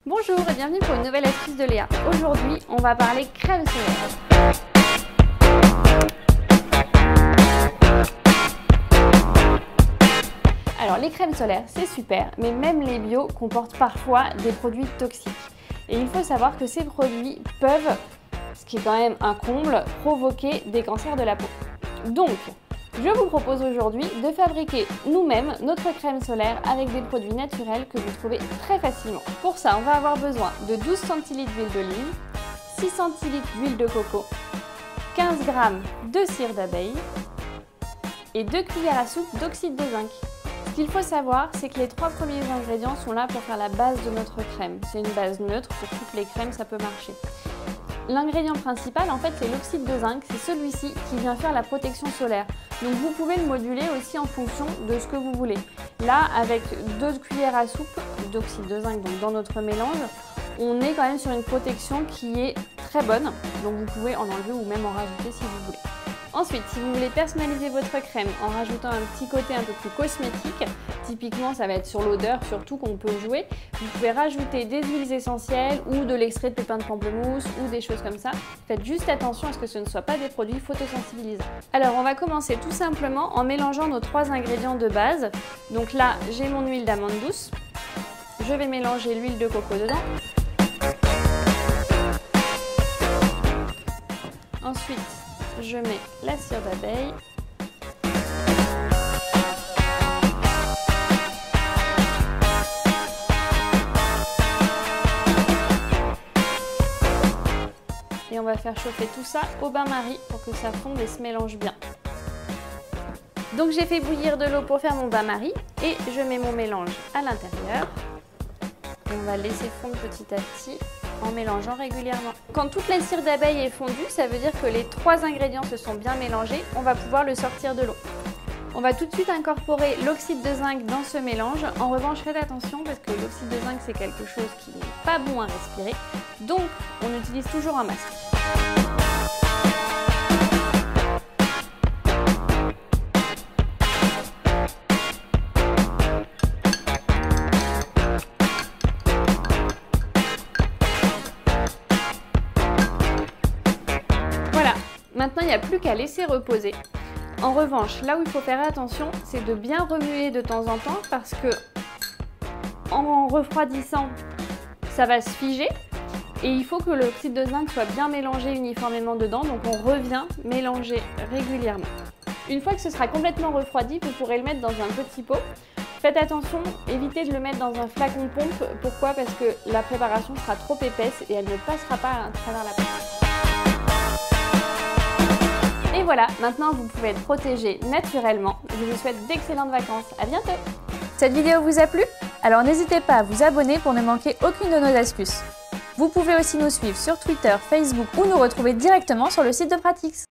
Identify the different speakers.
Speaker 1: Bonjour et bienvenue pour une nouvelle astuce de Léa. Aujourd'hui, on va parler crème solaire. Alors les crèmes solaires, c'est super, mais même les bio comportent parfois des produits toxiques. Et il faut savoir que ces produits peuvent, ce qui est quand même un comble, provoquer des cancers de la peau. Donc, je vous propose aujourd'hui de fabriquer nous-mêmes notre crème solaire avec des produits naturels que vous trouvez très facilement. Pour ça, on va avoir besoin de 12 centilitres d'huile d'olive, 6 centilitres d'huile de coco, 15 g de cire d'abeille et 2 cuillères à soupe d'oxyde de zinc. Ce qu'il faut savoir, c'est que les 3 premiers ingrédients sont là pour faire la base de notre crème. C'est une base neutre, pour toutes les crèmes ça peut marcher. L'ingrédient principal, en fait, c'est l'oxyde de zinc. C'est celui-ci qui vient faire la protection solaire. Donc vous pouvez le moduler aussi en fonction de ce que vous voulez. Là, avec 2 cuillères à soupe d'oxyde de zinc donc dans notre mélange, on est quand même sur une protection qui est très bonne. Donc vous pouvez en enlever ou même en rajouter si vous voulez. Ensuite, si vous voulez personnaliser votre crème en rajoutant un petit côté un peu plus cosmétique, typiquement ça va être sur l'odeur surtout qu'on peut jouer, vous pouvez rajouter des huiles essentielles ou de l'extrait de pépins de pamplemousse ou des choses comme ça. Faites juste attention à ce que ce ne soit pas des produits photosensibilisants. Alors on va commencer tout simplement en mélangeant nos 3 ingrédients de base. Donc là, j'ai mon huile d'amande douce, je vais mélanger l'huile de coco dedans. Ensuite, je mets la cire d'abeille. Et on va faire chauffer tout ça au bain-marie pour que ça fonde et se mélange bien. Donc j'ai fait bouillir de l'eau pour faire mon bain-marie et je mets mon mélange à l'intérieur. Et on va laisser fondre petit à petit en mélangeant régulièrement. Quand toute la cire d'abeille est fondue, ça veut dire que les 3 ingrédients se sont bien mélangés, on va pouvoir le sortir de l'eau. On va tout de suite incorporer l'oxyde de zinc dans ce mélange. En revanche, faites attention parce que l'oxyde de zinc c'est quelque chose qui n'est pas bon à respirer, donc on utilise toujours un masque. Maintenant, il n'y a plus qu'à laisser reposer. En revanche, là où il faut faire attention, c'est de bien remuer de temps en temps parce que en refroidissant, ça va se figer et il faut que l'oxyde de zinc soit bien mélangé uniformément dedans, donc on revient mélanger régulièrement. Une fois que ce sera complètement refroidi, vous pourrez le mettre dans un petit pot. Faites attention, évitez de le mettre dans un flacon pompe. Pourquoi? Parce que la préparation sera trop épaisse et elle ne passera pas à travers la pompe. Et voilà, maintenant vous pouvez être protégé naturellement. Je vous souhaite d'excellentes vacances. À bientôt!
Speaker 2: Cette vidéo vous a plu? Alors n'hésitez pas à vous abonner pour ne manquer aucune de nos astuces. Vous pouvez aussi nous suivre sur Twitter, Facebook ou nous retrouver directement sur le site de Pratix.